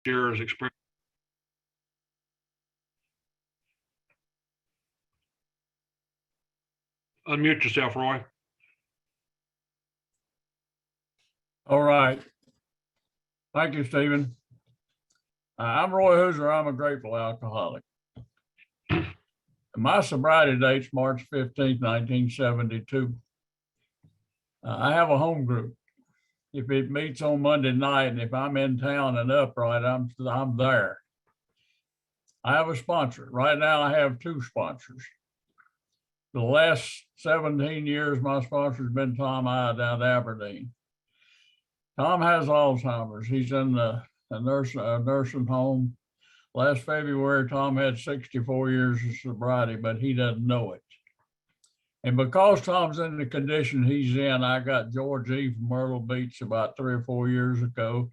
share his experience. Unmute yourself, Roy. All right. Thank you, Stephen. I'm Roy Hooser. I'm a grateful alcoholic. My sobriety date's March 15th, 1972. I have a home group. If it meets on Monday night and if I'm in town and upright, I'm there. I have a sponsor. Right now, I have two sponsors. The last 17 years, my sponsor has been Tom I down at Aberdeen. Tom has Alzheimer's. He's in a nursing home. Last February, Tom had 64 years of sobriety, but he doesn't know it. And because Tom's in the condition he's in, I got George E. from Myrtle Beach about 3 or 4 years ago.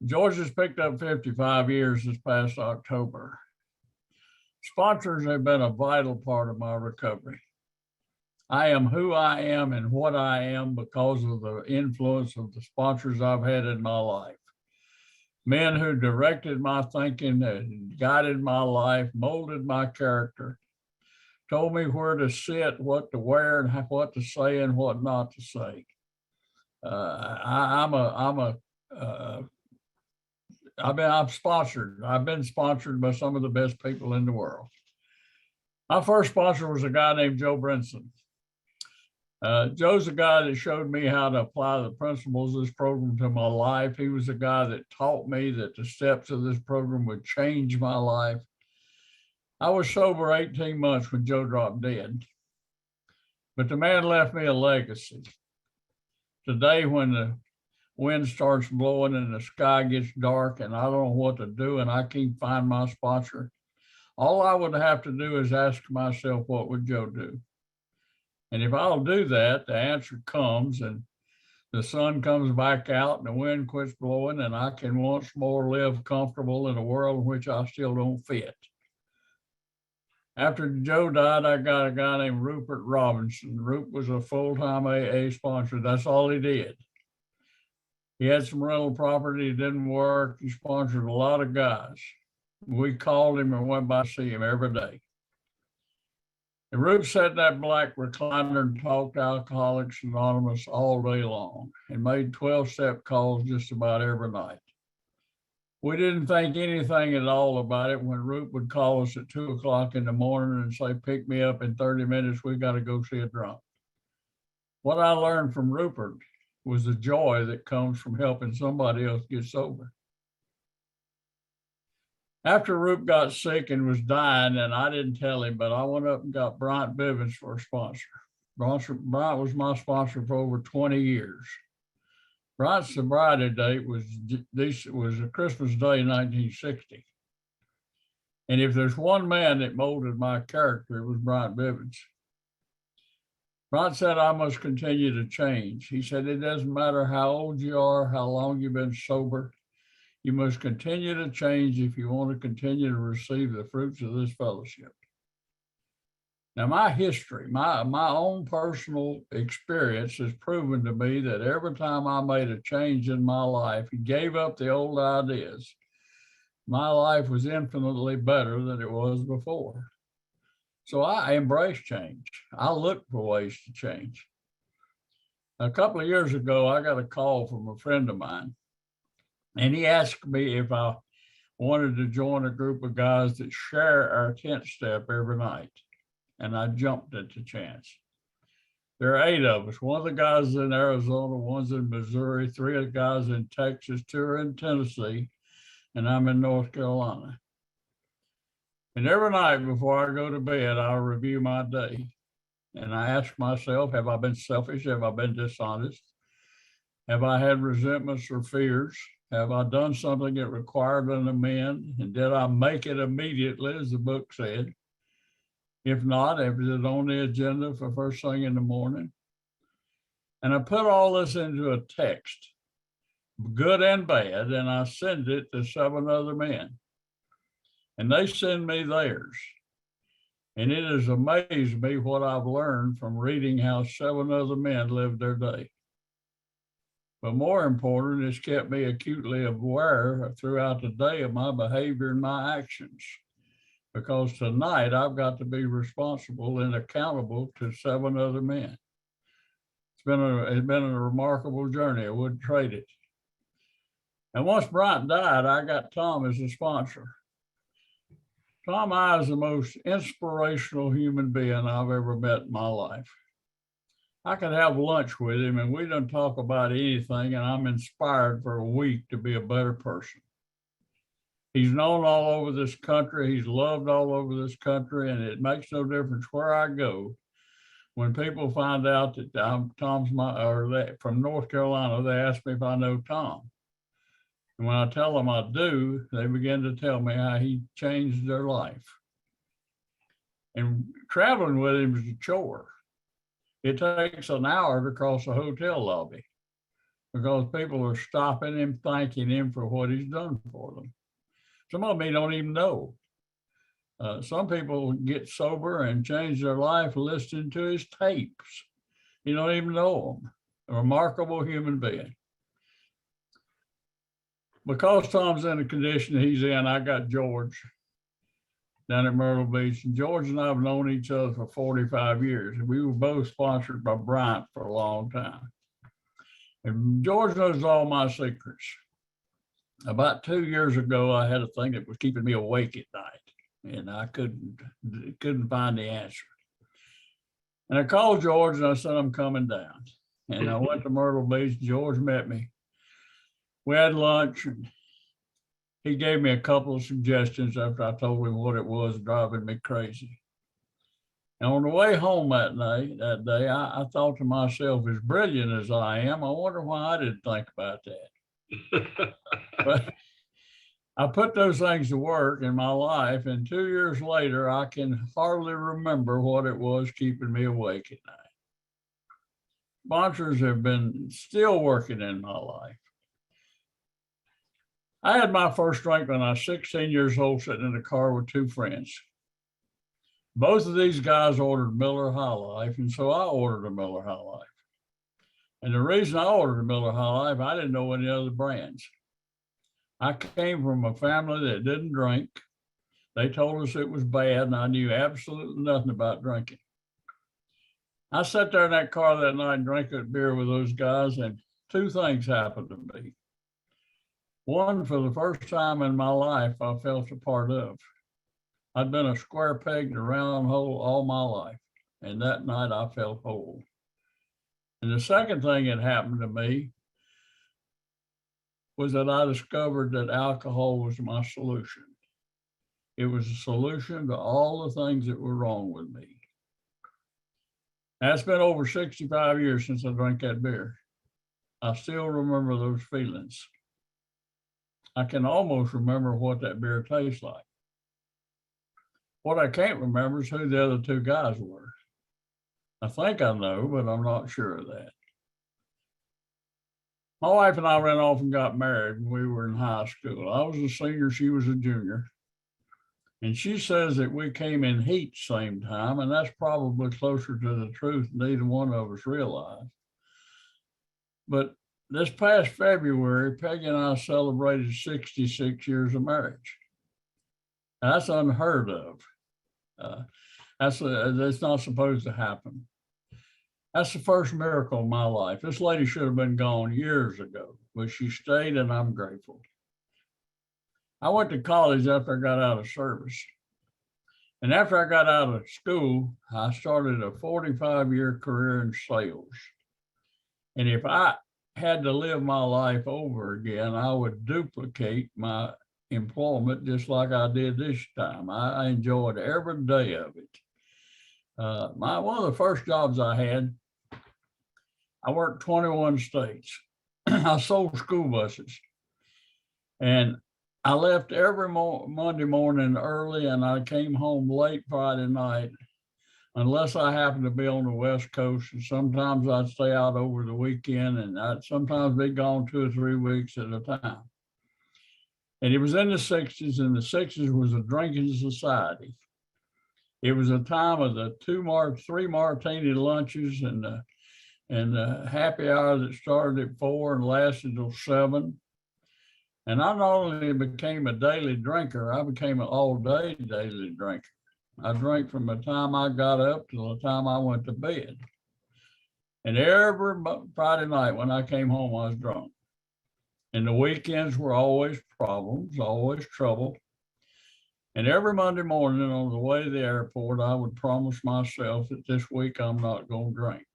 George has picked up 55 years this past October. Sponsors have been a vital part of my recovery. I am who I am and what I am because of the influence of the sponsors I've had in my life. Men who directed my thinking and guided my life, molded my character, told me where to sit, what to wear, and what to say and what not to say. I'm sponsored. I've been sponsored by some of the best people in the world. My first sponsor was a guy named Joe Brinson. Joe's a guy that showed me how to apply the principles of this program to my life. He was a guy that taught me that the steps of this program would change my life. I was sober 18 months when Joe dropped dead, but the man left me a legacy. Today, when the wind starts blowing and the sky gets dark and I don't know what to do and I can't find my sponsor, all I would have to do is ask myself, what would Joe do? And if I'll do that, the answer comes and the sun comes back out and the wind quits blowing and I can once more live comfortable in a world in which I still don't fit. After Joe died, I got a guy named Rupert Robinson. Rupert was a full-time AA sponsor. That's all he did. He had some rental property, it didn't work. He sponsored a lot of guys. We called him and went by to see him every day. And Rube sat in that black recliner and talked to Alcoholics Anonymous all day long and made 12-step calls just about every night. We didn't think anything at all about it when Rube would call us at 2 o'clock in the morning and say, pick me up in 30 minutes, we got to go see a drunk. What I learned from Rupert was the joy that comes from helping somebody else get sober. After Roop got sick and was dying, and I didn't tell him, but I went up and got Bryant Bivens for a sponsor. Bryant was my sponsor for over 20 years. Bryant's sobriety date was a Christmas Day, 1960. And if there's one man that molded my character, it was Bryant Bivens. Bryant said, I must continue to change. He said, it doesn't matter how old you are, how long you've been sober. You must continue to change if you want to continue to receive the fruits of this fellowship. Now, my history, my own personal experience has proven to me that every time I made a change in my life and gave up the old ideas, my life was infinitely better than it was before. So I embrace change. I look for ways to change. A couple of years ago, I got a call from a friend of mine. And he asked me if I wanted to join a group of guys that share our 10th step every night. And I jumped at the chance. There are 8 of us. One of the guys is in Arizona, one's in Missouri, 3 of the guys in Texas, 2 are in Tennessee, and I'm in North Carolina. And every night before I go to bed, I'll review my day. And I ask myself, have I been selfish? Have I been dishonest? Have I had resentments or fears? Have I done something that required an amend? And did I make it immediately, as the book said? If not, is it on the agenda for first thing in the morning? And I put all this into a text, good and bad, and I send it to 7 other men. And they send me theirs. And it has amazed me what I've learned from reading how 7 other men lived their day. But more important, it's kept me acutely aware throughout the day of my behavior and my actions. Because tonight I've got to be responsible and accountable to 7 other men. It's been a remarkable journey. I wouldn't trade it. And once Bryant died, I got Tom as a sponsor. Tom I is the most inspirational human being I've ever met in my life. I could have lunch with him and we don't talk about anything, and I'm inspired for a week to be a better person. He's known all over this country. He's loved all over this country, and it makes no difference where I go. When people find out that Tom's from North Carolina, they ask me if I know Tom. And when I tell them I do, they begin to tell me how he changed their life. And traveling with him is a chore. It takes an hour to cross a hotel lobby because people are stopping him, thanking him for what he's done for them. Some of them he don't even know. Some people get sober and change their life listening to his tapes. You don't even know him. A remarkable human being. Because Tom's in the condition he's in, I got George down at Myrtle Beach. And George and I have known each other for 45 years. We were both sponsored by Bryant for a long time. And George knows all my secrets. About 2 years ago, I had a thing that was keeping me awake at night, and I couldn't find the answer. And I called George and I said, I'm coming down. And I went to Myrtle Beach. George met me. We had lunch, and he gave me a couple of suggestions after I told him what it was driving me crazy. And on the way home that day, I thought to myself, as brilliant as I am, I wonder why I didn't think about that. But I put those things to work in my life, and 2 years later, I can hardly remember what it was keeping me awake at night. Sponsors have been still working in my life. I had my first drink when I was 16 years old, sitting in a car with 2 friends. Both of these guys ordered Miller High Life, and so I ordered a Miller High Life. And the reason I ordered a Miller High Life, I didn't know any other brands. I came from a family that didn't drink. They told us it was bad, and I knew absolutely nothing about drinking. I sat there in that car that night and drank that beer with those guys, and 2 things happened to me. One, for the first time in my life, I felt a part of. I'd been a square peg in a round hole all my life, and that night I felt whole. And the second thing that happened to me was that I discovered that alcohol was my solution. It was a solution to all the things that were wrong with me. That's been over 65 years since I drank that beer. I still remember those feelings. I can almost remember what that beer tastes like. What I can't remember is who the other 2 guys were. I think I know, but I'm not sure of that. My wife and I ran off and got married when we were in high school. I was a senior, she was a junior. And she says that we came in heat same time, and that's probably closer to the truth than either one of us realized. But this past February, Peggy and I celebrated 66 years of marriage. That's unheard of. That's not supposed to happen. That's the first miracle in my life. This lady should have been gone years ago, but she stayed, and I'm grateful. I went to college after I got out of service. And after I got out of school, I started a 45-year career in sales. And if I had to live my life over again, I would duplicate my employment just like I did this time. I enjoyed every day of it. One of the first jobs I had, I worked 21 states. I sold school buses. And I left every Monday morning early, and I came home late Friday night, unless I happened to be on the West Coast. And sometimes I'd stay out over the weekend, and I'd sometimes be gone 2 or 3 weeks at a time. And it was in the 60s, and the 60s was a drinking society. It was a time of the 3 martini lunches and and the happy hour that started at 4 and lasted till 7. And I not only became a daily drinker, I became an all-day daily drinker. I drank from the time I got up till the time I went to bed. And every Friday night when I came home, I was drunk. And the weekends were always problems, always trouble. And every Monday morning on the way to the airport, I would promise myself that this week I'm not going to drink.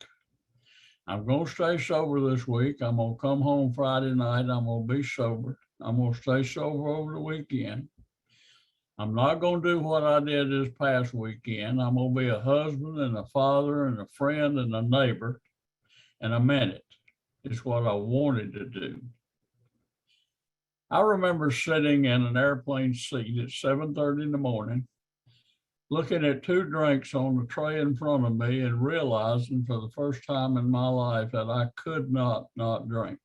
I'm going to stay sober this week. I'm going to come home Friday night. I'm going to be sober. I'm going to stay sober over the weekend. I'm not going to do what I did this past weekend. I'm going to be a husband and a father and a friend and a neighbor. And I meant it. It's what I wanted to do. I remember sitting in an airplane seat at 7:30 in the morning, looking at 2 drinks on the tray in front of me and realizing for the first time in my life that I could not drink.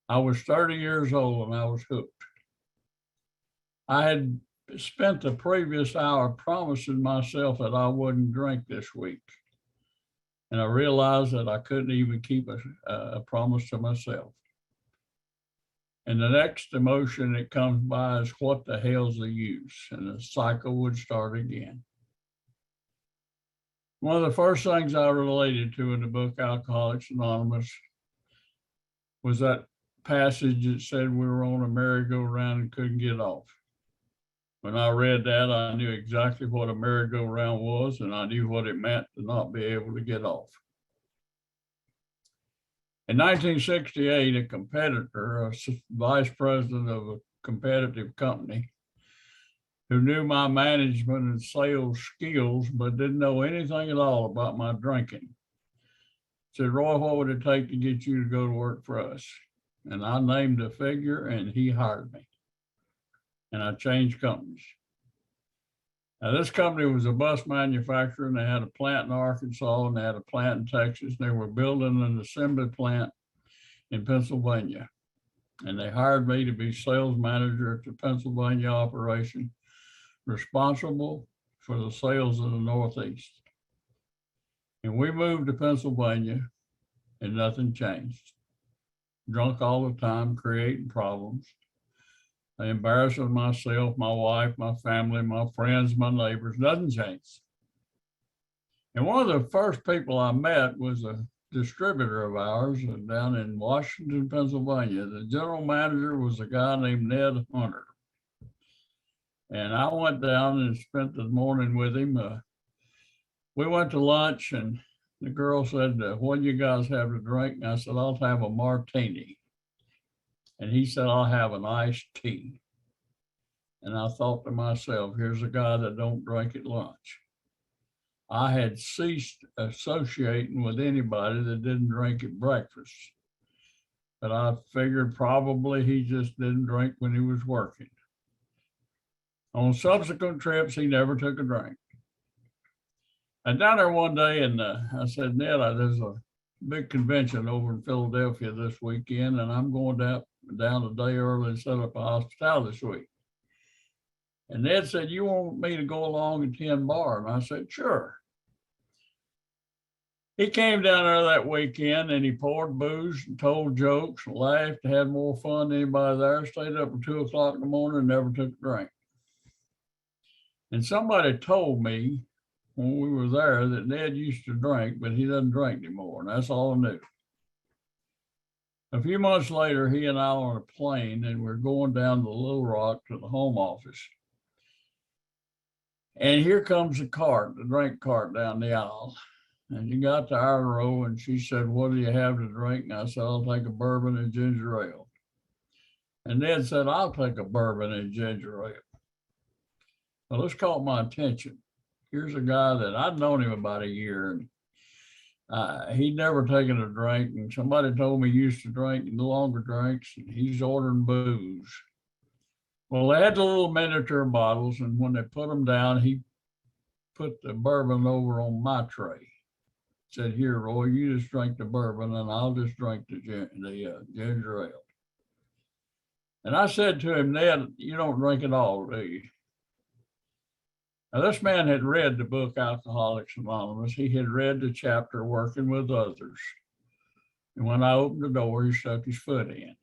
I was 30 years old and I was hooked. I had spent the previous hour promising myself that I wouldn't drink this week. And I realized that I couldn't even keep a promise to myself. And the next emotion that comes by is, what the hell's the use? And the cycle would start again. One of the first things I related to in the book Alcoholics Anonymous was that passage that said we were on a merry-go-round and couldn't get off. When I read that, I knew exactly what a merry-go-round was, and I knew what it meant to not be able to get off. In 1968, a competitor, a vice president of a competitive company, who knew my management and sales skills, but didn't know anything at all about my drinking, said, "Roy, what would it take to get you to go to work for us?" And I named a figure and he hired me. And I changed companies. Now, this company was a bus manufacturer, and they had a plant in Arkansas and they had a plant in Texas. They were building an assembly plant in Pennsylvania. And they hired me to be sales manager at the Pennsylvania operation, responsible for the sales in the Northeast. And we moved to Pennsylvania and nothing changed. Drunk all the time, creating problems. I embarrassed myself, my wife, my family, my friends, my neighbors. Nothing changed. And one of the first people I met was a distributor of ours down in Washington, Pennsylvania. The general manager was a guy named Ned Hunter. And I went down and spent the morning with him. We went to lunch and the girl said, "What do you guys have to drink?" And I said, "I'll have a martini." And he said, "I'll have an iced tea." And I thought to myself, here's a guy that don't drink at lunch. I had ceased associating with anybody that didn't drink at breakfast. But I figured probably he just didn't drink when he was working. On subsequent trips, he never took a drink. And down there one day, and I said, "Ned, there's a big convention over in Philadelphia this weekend, and I'm going down a day early and set up a hospitality suite." And Ned said, "You want me to go along and tend bar?" And I said, "Sure." He came down there that weekend and he poured booze and told jokes, laughed, had more fun than anybody there, stayed up until 2:00 in the morning and never took a drink. And somebody told me when we were there that Ned used to drink, but he doesn't drink anymore. And that's all I knew. A few months later, he and I were on a plane and we're going down to Little Rock to the home office. And here comes the cart, the drink cart down the aisle. And she got to our row and she said, "What do you have to drink?" And I said, "I'll take a bourbon and ginger ale." And Ned said, "I'll take a bourbon and ginger ale." Well, this caught my attention. Here's a guy that I'd known him about a year, and he'd never taken a drink. And somebody told me he used to drink longer drinks, and he's ordering booze. Well, they had the little miniature bottles, and when they put them down, he put the bourbon over on my tray. Said, "Here, Roy, you just drink the bourbon and I'll just drink the ginger ale." And I said to him, "Ned, you don't drink at all, do you?" Now, this man had read the book Alcoholics Anonymous. He had read the chapter Working with Others. And when I opened the door, he stuck his foot in.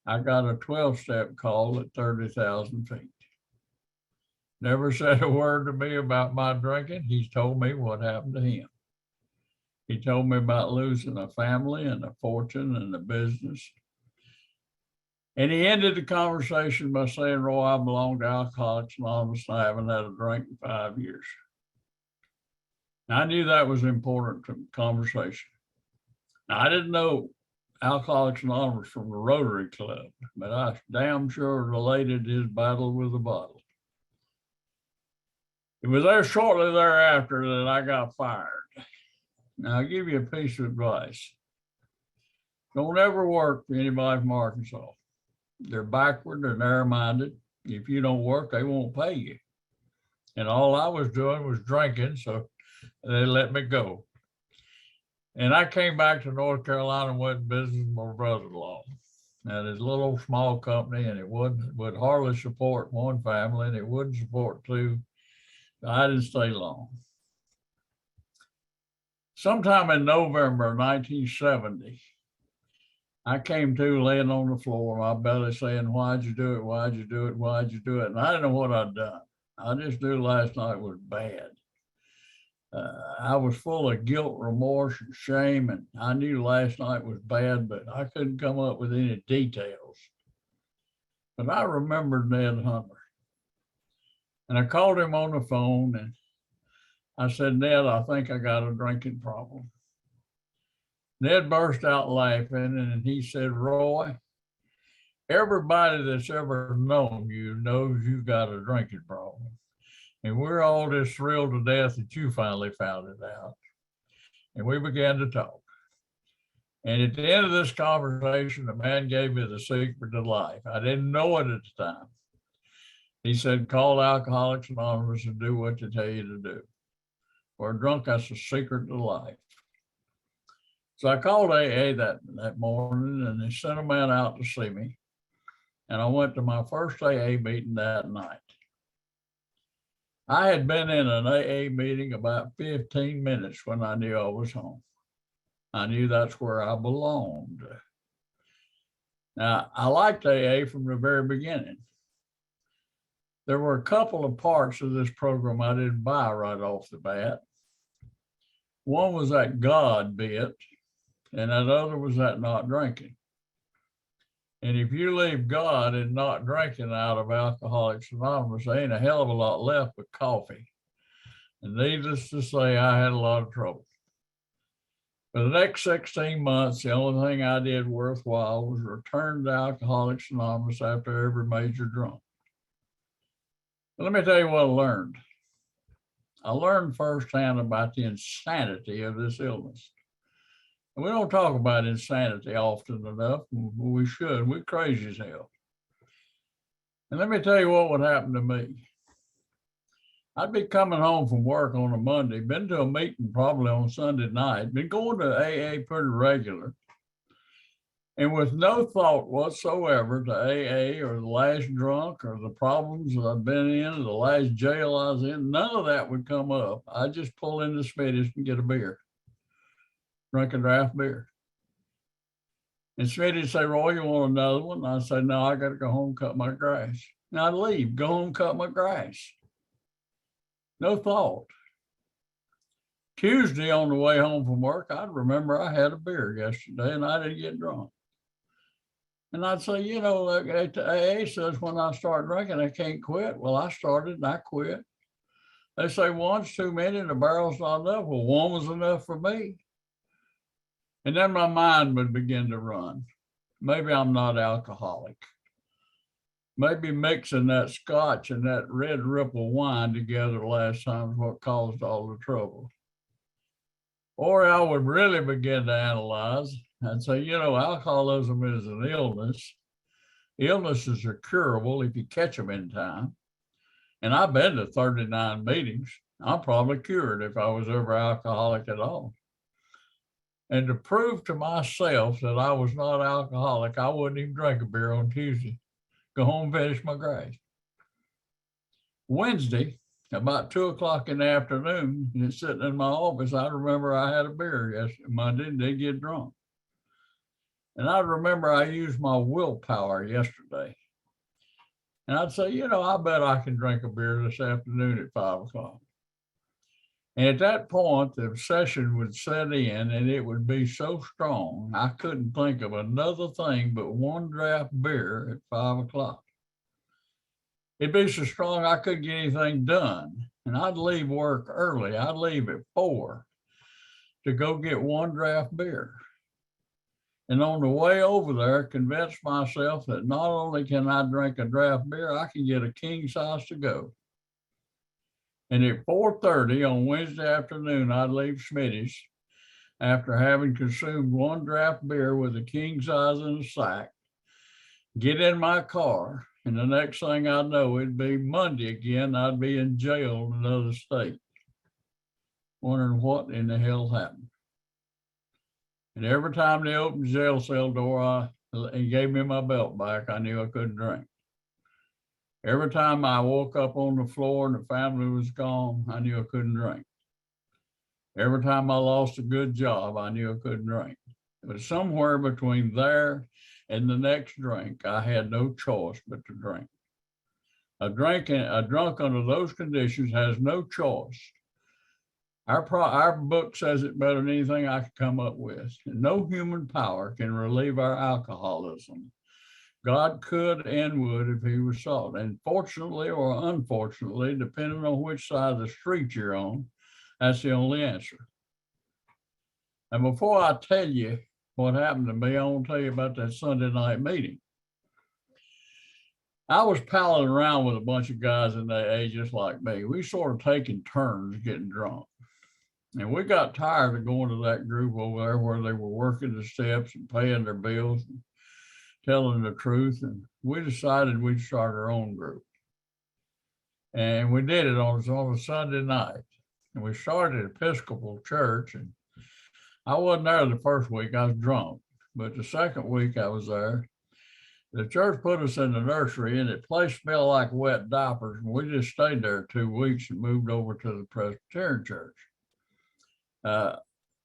I got a 12-step call at 30,000 feet. Never said a word to me about my drinking. He's told me what happened to him. He told me about losing a family and a fortune and a business. And he ended the conversation by saying, Roy, I belong to Alcoholics Anonymous and I haven't had a drink in 5 years. Now, I knew that was important to the conversation. Now, I didn't know Alcoholics Anonymous from the Rotary Club, but I damn sure related his battle with the bottle. It was there shortly thereafter that I got fired. Now, I'll give you a piece of advice. Don't ever work for anybody from Arkansas. They're backward, they're narrow-minded. If you don't work, they won't pay you. And all I was doing was drinking, so they let me go. And I came back to North Carolina and went in business with my brother-in-law. Now, this little small company, and it would hardly support one family, and it wouldn't support two. I didn't stay long. Sometime in November 1970, I came to laying on the floor, my belly saying, why'd you do it? Why'd you do it? Why'd you do it? And I didn't know what I'd done. I just knew last night was bad. I was full of guilt, remorse, and shame, and I knew last night was bad, but I couldn't come up with any details. But I remembered Ned Hunter. And I called him on the phone, and I said, Ned, I think I got a drinking problem. Ned burst out laughing, and he said, Roy, everybody that's ever known you knows you got a drinking problem. And we're all just thrilled to death that you finally found it out. And we began to talk. And at the end of this conversation, the man gave me the secret to life. I didn't know it at the time. He said, call Alcoholics Anonymous and do what they tell you to do. For a drunk, that's the secret to life. So I called AA that morning, and they sent a man out to see me. And I went to my first AA meeting that night. I had been in an AA meeting about 15 minutes when I knew I was home. I knew that's where I belonged. Now, I liked AA from the very beginning. There were a couple of parts of this program I didn't buy right off the bat. One was that God bit, and that other was that not drinking. And if you leave God and not drinking out of Alcoholics Anonymous, there ain't a hell of a lot left but coffee. And needless to say, I had a lot of trouble. For the next 16 months, the only thing I did worthwhile was return to Alcoholics Anonymous after every major drunk. But let me tell you what I learned. I learned firsthand about the insanity of this illness. And we don't talk about insanity often enough. We should. We're crazy as hell. And let me tell you what would happen to me. I'd be coming home from work on a Monday, been to a meeting probably on Sunday night, been going to AA pretty regular, and with no thought whatsoever to AA or the last drunk or the problems that I've been in or the last jail I was in, none of that would come up. I'd just pull into Smitty's and get a beer, drink a draft beer. And Smitty'd say, Roy, you want another one? I'd say, no, I got to go home, cut my grass. And I'd leave, go home, cut my grass. No thought. Tuesday on the way home from work, I'd remember I had a beer yesterday and I didn't get drunk. And I'd say, you know, like AA says when I start drinking, I can't quit. Well, I started and I quit. They say one's too many and the barrel's not enough. Well, one was enough for me. And then my mind would begin to run. Maybe I'm not alcoholic. Maybe mixing that scotch and that red ripple wine together last time is what caused all the trouble. Or I would really begin to analyze and say, you know, alcoholism is an illness. Illnesses are curable if you catch them in time. And I've been to 39 meetings. I'm probably cured if I was ever alcoholic at all. And to prove to myself that I was not alcoholic, I wouldn't even drink a beer on Tuesday. Go home, finish my grass. Wednesday, About 2 o'clock in the afternoon, and it's sitting in my office. I remember I had a beer yesterday. I did get drunk. And I remember I used my willpower yesterday. And I'd say, I bet I can drink a beer this afternoon at 5 o'clock. And at that point, the obsession would set in and it would be so strong, I couldn't think of another thing but one draft beer at 5 o'clock. It'd be so strong I couldn't get anything done. And I'd leave work early. I'd leave at 4 to go get one draft beer. And on the way over there, convinced myself that not only can I drink a draft beer, I can get a king size to go. And at 4:30 on Wednesday afternoon, I'd leave Smitty's after having consumed one draft beer with a king size in a sack, get in my car, and the next thing I know, it'd be Monday again. I'd be in jail in another state, wondering what in the hell happened. And every time they opened the jail cell door and gave me my belt back, I knew I couldn't drink. Every time I woke up on the floor and the family was gone, I knew I couldn't drink. Every time I lost a good job, I knew I couldn't drink. But somewhere between there and the next drink, I had no choice but to drink. A drunk under those conditions has no choice. Our book says it better than anything I could come up with. No human power can relieve our alcoholism. God could and would if he was sought. And fortunately or unfortunately, depending on which side of the street you're on, that's the only answer. And before I tell you what happened to me, I want to tell you about that Sunday night meeting. I was palling around with a bunch of guys in their age just like me. We sort of taking turns getting drunk. And we got tired of going to that group over there where they were working the steps and paying their bills and telling the truth. And we decided we'd start our own group. And we did it on a Sunday night. And we started at Episcopal Church. And I wasn't there the first week, I was drunk. But the second week I was there, the church put us in the nursery and the place smelled like wet diapers. And we just stayed there 2 weeks and moved over to the Presbyterian church.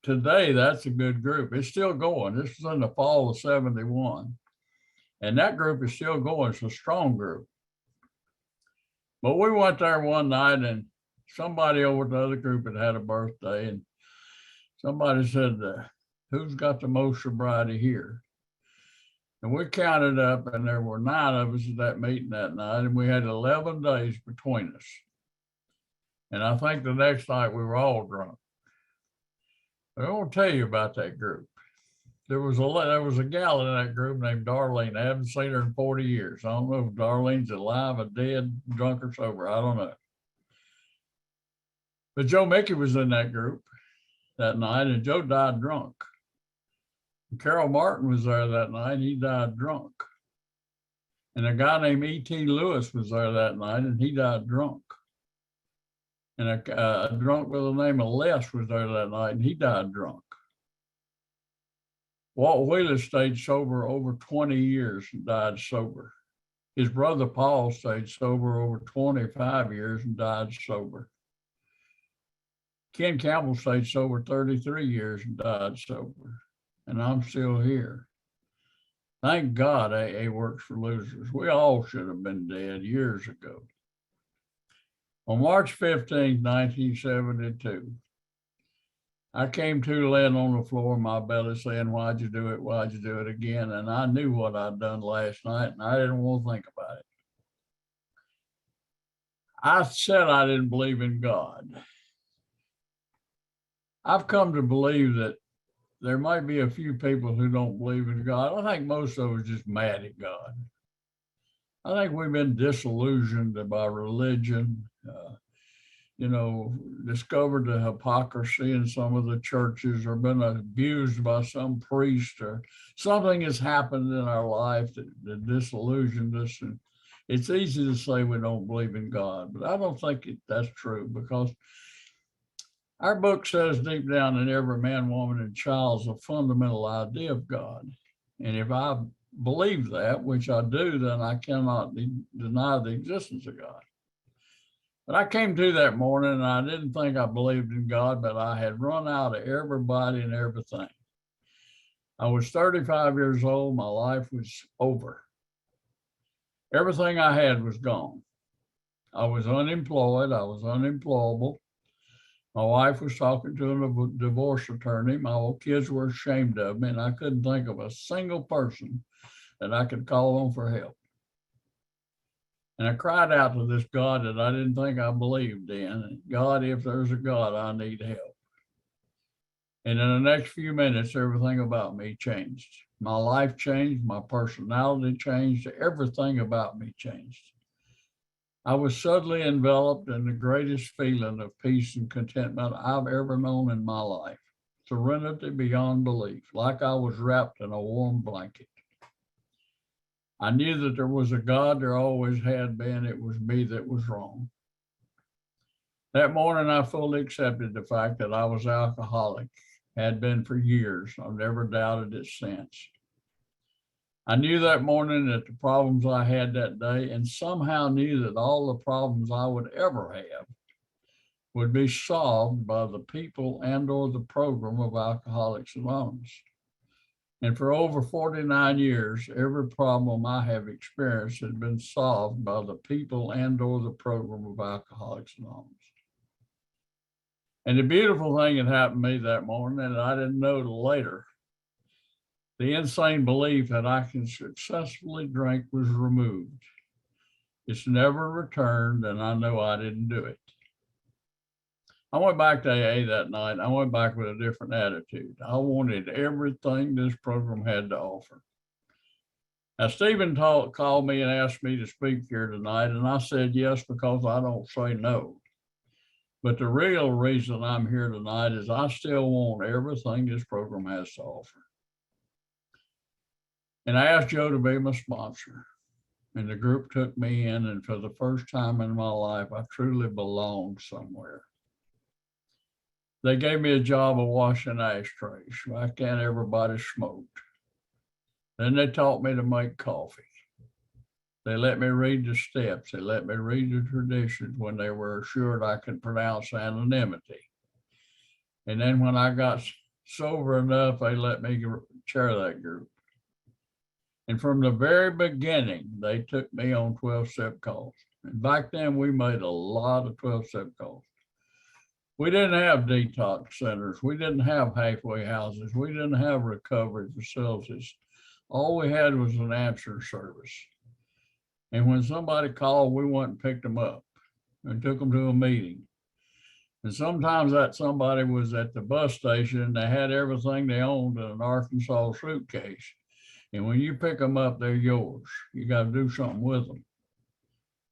Today, that's a good group. It's still going. This is in the fall of 71. And that group is still going. It's a strong group. But we went there one night and somebody over the other group had a birthday. And somebody said, who's got the most sobriety here? And we counted up and there were 9 of us at that meeting that night. And we had 11 days between us. And I think the next night we were all drunk. I want to tell you about that group. There was a gal in that group named Darlene. I haven't seen her in 40 years. I don't know if Darlene's alive or dead, drunk or sober. I don't know. But Joe Mickey was in that group that night, and Joe died drunk. And Carol Martin was there that night, and he died drunk. And a guy named E.T. Lewis was there that night, and he died drunk. And a drunk by the name of Les was there that night, and he died drunk. Walt Wheeler stayed sober over 20 years and died sober. His brother Paul stayed sober over 25 years and died sober. Ken Campbell stayed sober 33 years and died sober. And I'm still here. Thank God AA works for losers. We all should have been dead years ago. On March 15, 1972, I came to laying on the floor, my belly saying, why'd you do it? Why'd you do it again? And I knew what I'd done last night, and I didn't want to think about it. I said I didn't believe in God. I've come to believe that there might be a few people who don't believe in God. I think most of us are just mad at God. I think we've been disillusioned by religion, discovered the hypocrisy in some of the churches, or been abused by some priest, or something has happened in our life that disillusioned us. And it's easy to say we don't believe in God, but I don't think that's true, because our book says deep down in every man, woman, and child is a fundamental idea of God. And if I believe that, which I do, then I cannot deny the existence of God. But I came to that morning and I didn't think I believed in God, but I had run out of everybody and everything. I was 35 years old. My life was over. Everything I had was gone. I was unemployed. I was unemployable. My wife was talking to a divorce attorney. My old kids were ashamed of me, and I couldn't think of a single person that I could call on for help. And I cried out to this God that I didn't think I believed in. God, if there's a God, I need help. And in the next few minutes, everything about me changed. My life changed. My personality changed. Everything about me changed. I was suddenly enveloped in the greatest feeling of peace and contentment I've ever known in my life. Serenity beyond belief, like I was wrapped in a warm blanket. I knew that there was a God, there always had been. It was me that was wrong. That morning, I fully accepted the fact that I was alcoholic, had been for years. I've never doubted it since. I knew that morning that the problems I had that day, and somehow knew that all the problems I would ever have would be solved by the people and or the program of Alcoholics Anonymous. And for over 49 years, every problem I have experienced has been solved by the people and or the program of Alcoholics Anonymous. And the beautiful thing that happened to me that morning, and I didn't know till later, the insane belief that I can successfully drink was removed. It's never returned, and I know I didn't do it. I went back to AA that night. I went back with a different attitude. I wanted everything this program had to offer. Now, Stephen called me and asked me to speak here tonight, and I said yes because I don't say no. But the real reason I'm here tonight is I still want everything this program has to offer. And I asked Joe to be my sponsor. And the group took me in, and for the first time in my life, I truly belonged somewhere. They gave me a job of washing ashtrays. Back then, everybody smoked. Then they taught me to make coffee. They let me read the steps. They let me read the traditions when they were assured I could pronounce anonymity. And then when I got sober enough, they let me chair that group. And from the very beginning, they took me on 12-step calls. And back then, we made a lot of 12-step calls. We didn't have detox centers. We didn't have halfway houses. We didn't have recovery facilities. All we had was an answer service. And when somebody called, we went and picked them up and took them to a meeting. And sometimes that somebody was at the bus station and they had everything they owned in an Arkansas suitcase. And when you pick them up, they're yours. You got to do something with them.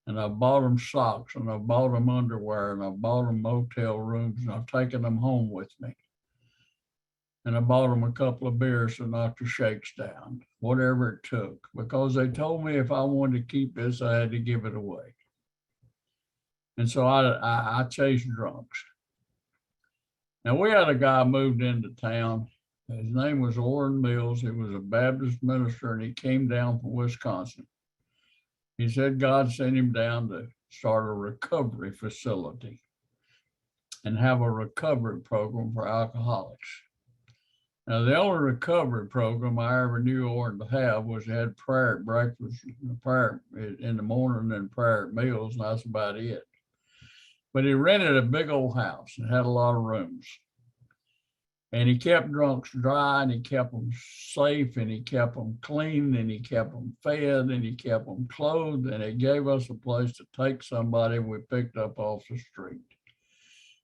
And I bought them socks, and I bought them underwear, and I bought them motel rooms, and I've taken them home with me. And I bought them a couple of beers to knock the shakes down, whatever it took, because they told me if I wanted to keep this, I had to give it away. And so I chased drunks. Now, we had a guy moved into town. His name was Orrin Mills. He was a Baptist minister, and he came down from Wisconsin. He said God sent him down to start a recovery facility and have a recovery program for alcoholics. Now, the only recovery program I ever knew Orrin to have was he had prayer at breakfast, prayer in the morning, and prayer at meals, and that's about it. But he rented a big old house and had a lot of rooms. And he kept drunks dry, and he kept them safe, and he kept them clean, and he kept them fed, and he kept them clothed, and he gave us a place to take somebody we picked up off the street.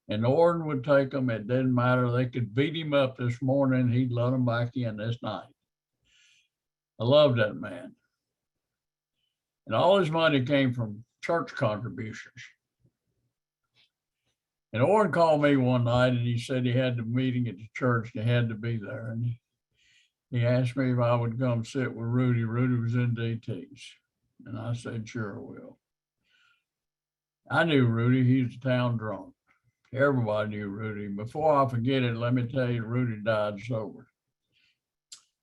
And Orrin would take them. It didn't matter. They could beat him up this morning. He'd let them back in this night. I loved that man. And all his money came from church contributions. And Orrin called me one night and he said he had the meeting at the church and he had to be there. And he asked me if I would come sit with Rudy. Rudy was in DTs. And I said, sure, I will. I knew Rudy. He was a town drunk. Everybody knew Rudy. Before I forget it, let me tell you, Rudy died sober.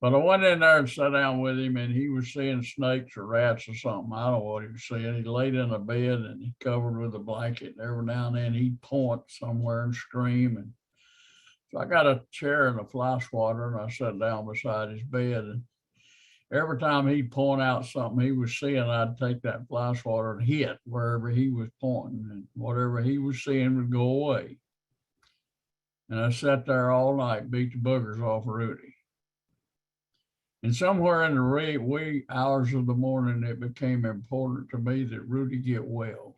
But I went in there and sat down with him, and he was seeing snakes or rats or something. I don't know what he was seeing. He laid in a bed and he covered with a blanket. And every now and then he'd point somewhere and scream. And so I got a chair and a fly swatter, and I sat down beside his bed. And every time he'd point out something he was seeing, I'd take that fly swatter and hit wherever he was pointing, and whatever he was seeing would go away. And I sat there all night, beat the boogers off Rudy. And somewhere in the wee hours of the morning, it became important to me that Rudy get well.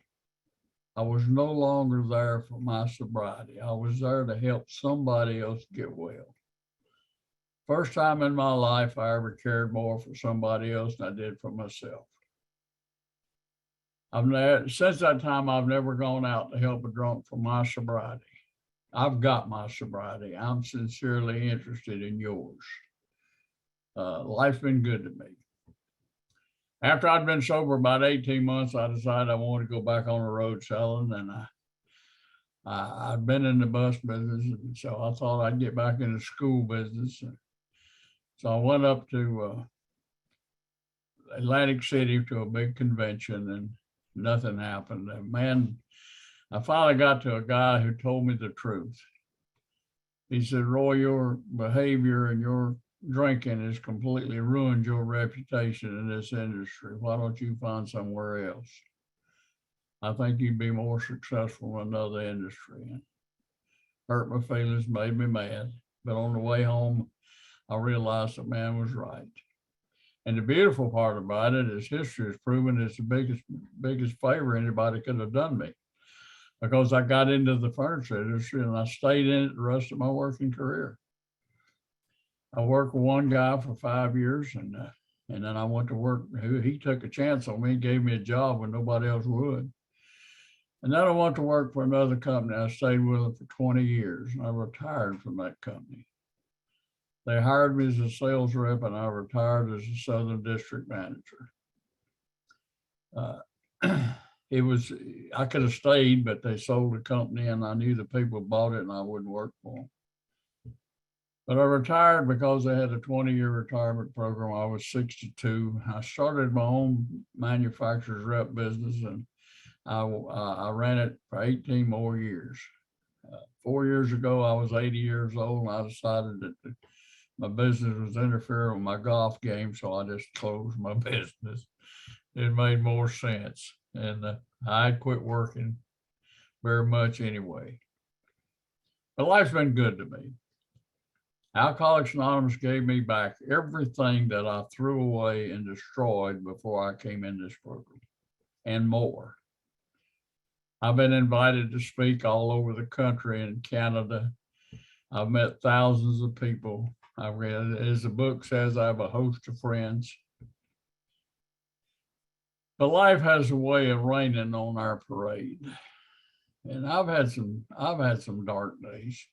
I was no longer there for my sobriety. I was there to help somebody else get well. First time in my life I ever cared more for somebody else than I did for myself. Since that time, I've never gone out to help a drunk for my sobriety. I've got my sobriety. I'm sincerely interested in yours. Life's been good to me. After I'd been sober about 18 months, I decided I wanted to go back on the road selling, and I'd been in the bus business, and so I thought I'd get back in the school business. So I went up to Atlantic City to a big convention, and nothing happened. And man, I finally got to a guy who told me the truth. He said, "Roy, your behavior and your drinking has completely ruined your reputation in this industry. Why don't you find somewhere else? I think you'd be more successful in another industry." And hurt my feelings, made me mad. But on the way home, I realized the man was right. And the beautiful part about it is history has proven it's the biggest favor anybody could have done me, because I got into the furniture industry and I stayed in it the rest of my working career. I worked with one guy for 5 years, and then I went to work. He took a chance on me, gave me a job when nobody else would. And then I went to work for another company. I stayed with them for 20 years, and I retired from that company. They hired me as a sales rep, and I retired as a Southern District Manager. I could have stayed, but they sold the company, and I knew the people bought it, and I wouldn't work for them. But I retired because they had a 20-year retirement program. I was 62. I started my own manufacturer's rep business, and I ran it for 18 more years. 4 years ago, I was 80 years old, and I decided that my business was interfering with my golf game, so I just closed my business. It made more sense, and I quit working very much anyway. But life's been good to me. Alcoholics Anonymous gave me back everything that I threw away and destroyed before I came in this program, and more. I've been invited to speak all over the country and Canada. I've met thousands of people. As the book says, I have a host of friends. But life has a way of raining on our parade. And I've had some dark days.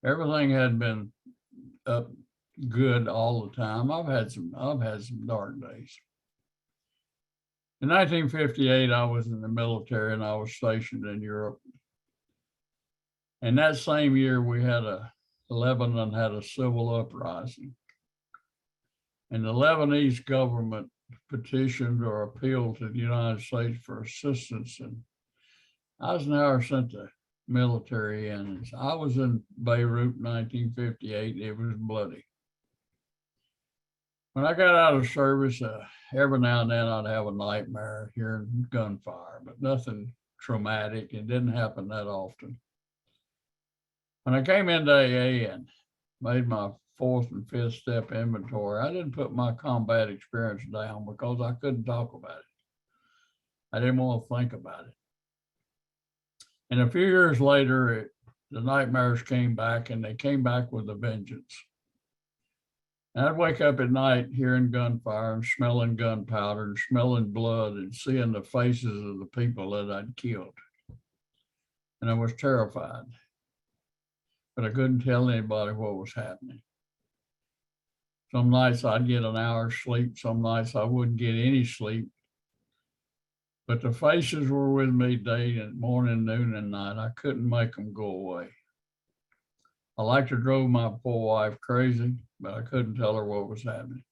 Everything hadn't been up good all the time. I've had some dark days. In 1958, I was in the military, and I was stationed in Europe. And that same year, Lebanon had a civil uprising. And the Lebanese government petitioned or appealed to the United States for assistance. And Eisenhower sent the military in. I was in Beirut in 1958. It was bloody. When I got out of service, every now and then I'd have a nightmare hearing gunfire, but nothing traumatic. It didn't happen that often. When I came into AA and made my 4th and 5th step inventory, I didn't put my combat experience down because I couldn't talk about it. I didn't want to think about it. And a few years later, the nightmares came back, and they came back with a vengeance. And I'd wake up at night hearing gunfire and smelling gunpowder and smelling blood and seeing the faces of the people that I'd killed. And I was terrified. But I couldn't tell anybody what was happening. Some nights I'd get an hour's sleep. Some nights I wouldn't get any sleep. But the faces were with me day and morning, noon, and night. I couldn't make them go away. I like to drove my poor wife crazy, but I couldn't tell her what was happening.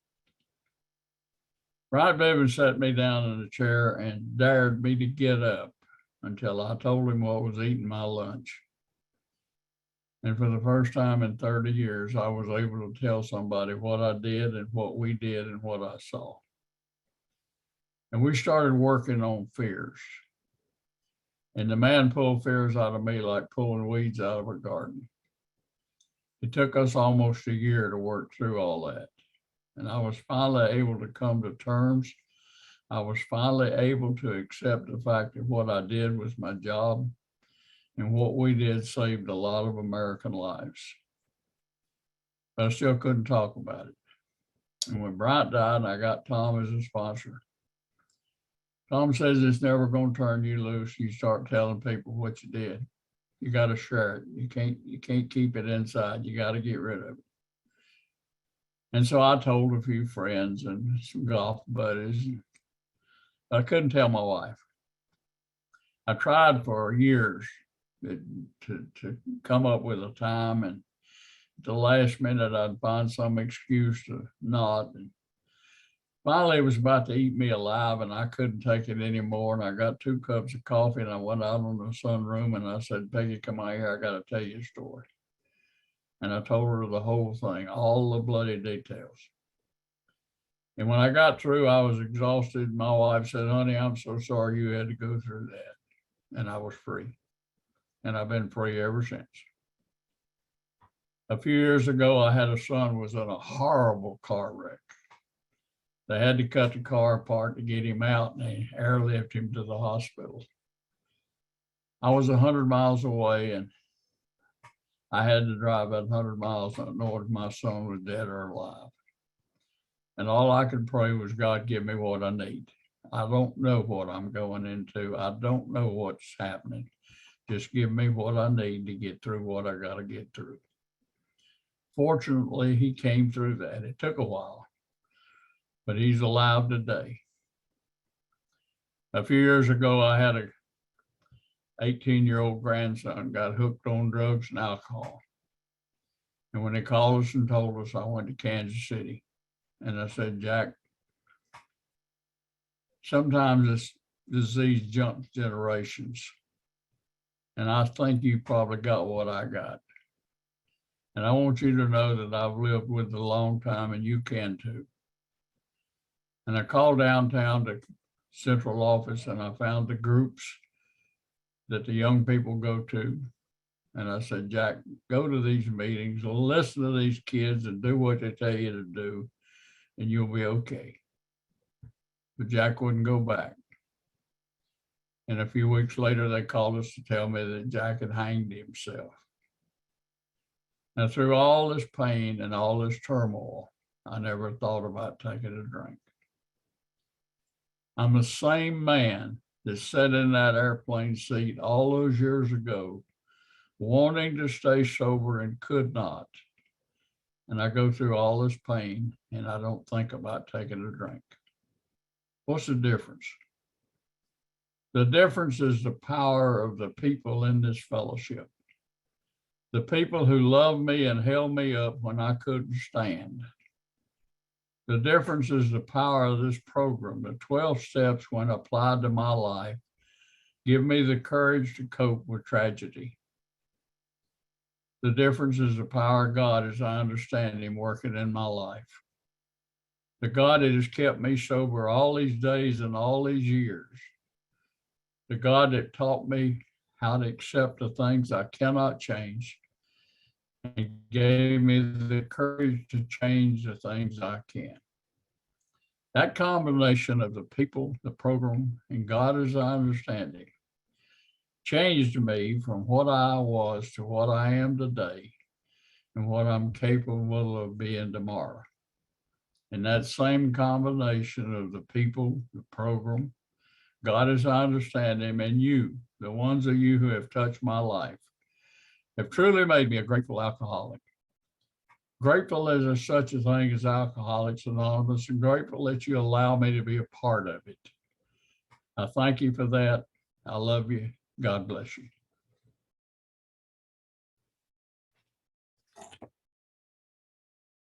Bryant Bivens sat me down in a chair and dared me to get up until I told him what was eating my lunch. And for the first time in 30 years, I was able to tell somebody what I did and what we did and what I saw. And we started working on fears. And the man pulled fears out of me like pulling weeds out of a garden. It took us almost a year to work through all that. And I was finally able to come to terms. I was finally able to accept the fact that what I did was my job, and what we did saved a lot of American lives. But I still couldn't talk about it. And when Bryant died, I got Tom as a sponsor. Tom says it's never going to turn you loose. You start telling people what you did. You got to share it. You can't keep it inside. You got to get rid of it. And so I told a few friends and some golf buddies. I couldn't tell my wife. I tried for years to come up with a time, and at the last minute I'd find some excuse to not. And finally, it was about to eat me alive, and I couldn't take it anymore. And I got 2 cups of coffee, and I went out on the sunroom, and I said, "Peggy, come out here. I got to tell you a story." And I told her the whole thing, all the bloody details. And when I got through, I was exhausted. My wife said, "Honey, I'm so sorry you had to go through that." And I was free. And I've been free ever since. A few years ago, I had a son who was in a horrible car wreck. They had to cut the car apart to get him out, and they airlifted him to the hospital. I was 100 miles away, and I had to drive about 100 miles to know if my son was dead or alive. And all I could pray was, God, give me what I need. I don't know what I'm going into. I don't know what's happening. Just give me what I need to get through what I got to get through. Fortunately, he came through that. It took a while, but he's alive today. A few years ago, I had a 18-year-old grandson got hooked on drugs and alcohol. And when they called us and told us, I went to Kansas City. And I said, "Jack, sometimes this disease jumps generations. And I think you probably got what I got. And I want you to know that I've lived with it a long time, and you can too." And I called downtown to central office, and I found the groups that the young people go to. And I said, "Jack, go to these meetings, listen to these kids and do what they tell you to do, and you'll be okay." But Jack wouldn't go back. And a few weeks later, they called us to tell me that Jack had hanged himself. Now, through all this pain and all this turmoil, I never thought about taking a drink. I'm the same man that sat in that airplane seat all those years ago, wanting to stay sober and could not. And I go through all this pain, and I don't think about taking a drink. What's the difference? The difference is the power of the people in this fellowship. The people who loved me and held me up when I couldn't stand. The difference is the power of this program. The 12 steps, when applied to my life, give me the courage to cope with tragedy. The difference is the power of God as I understand Him working in my life. The God that has kept me sober all these days and all these years. The God that taught me how to accept the things I cannot change and gave me the courage to change the things I can. That combination of the people, the program, and God as I understand it changed me from what I was to what I am today and what I'm capable of being tomorrow. And that same combination of the people, the program, God as I understand Him, and you, the ones of you who have touched my life, have truly made me a grateful alcoholic. Grateful that there's such a thing as Alcoholics Anonymous, and grateful that you allow me to be a part of it. I thank you for that. I love you. God bless you.